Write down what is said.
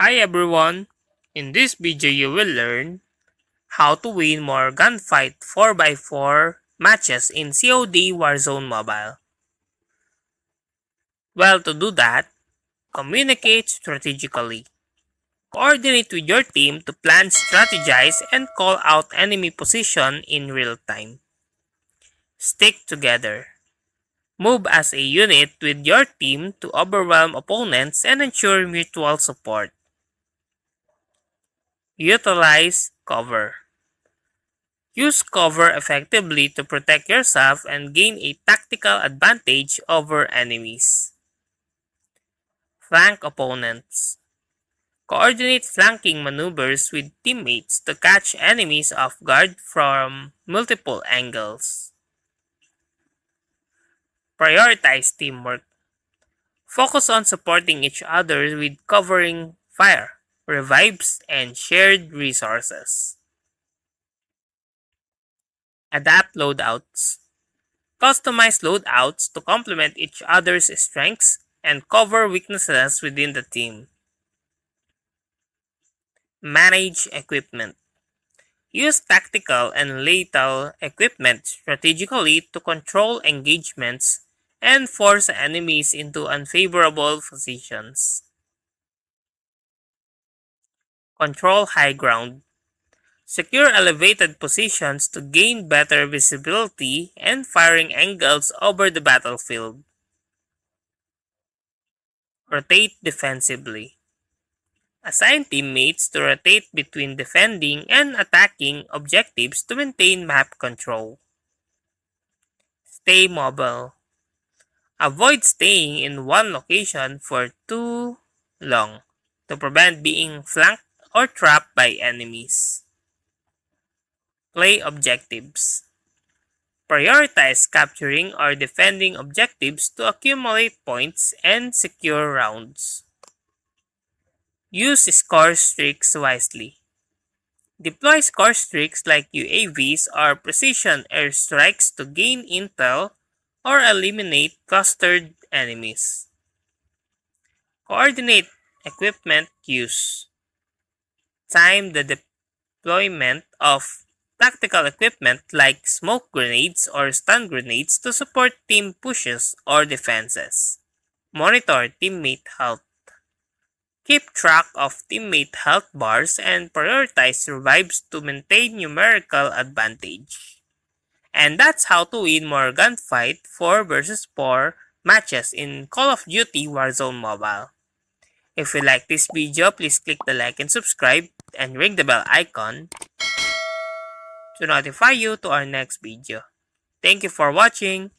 Hi everyone! In this video you will learn how to win more Gunfight 4v4 matches in COD Warzone Mobile. Well, to do that, communicate strategically. Coordinate with your team to plan, strategize, and call out enemy position in real time. Stick together. Move as a unit with your team to overwhelm opponents and ensure mutual support. Utilize cover. Use cover effectively to protect yourself and gain a tactical advantage over enemies. Flank opponents. Coordinate flanking maneuvers with teammates to catch enemies off guard from multiple angles. Prioritize teamwork. Focus on supporting each other with covering fire, revives, and shared resources. Adapt loadouts. Customize loadouts to complement each other's strengths and cover weaknesses within the team. Manage equipment. Use tactical and lethal equipment strategically to control engagements and force enemies into unfavorable positions. Control high ground. Secure elevated positions to gain better visibility and firing angles over the battlefield. Rotate defensively. Assign teammates to rotate between defending and attacking objectives to maintain map control. Stay mobile. Avoid staying in one location for too long to prevent being flanked or trapped by enemies. Play objectives. Prioritize capturing or defending objectives to accumulate points and secure rounds. Use score streaks wisely. Deploy score streaks like UAVs or precision airstrikes to gain intel or eliminate clustered enemies. Coordinate equipment use. Time the deployment of tactical equipment like smoke grenades or stun grenades to support team pushes or defenses. Monitor teammate health. Keep track of teammate health bars and prioritize revives to maintain numerical advantage. And that's how to win more Gunfight 4v4 matches in Call of Duty Warzone Mobile. If you like this video, please click the like and subscribe and ring the bell icon to notify you to our next video. Thank you for watching.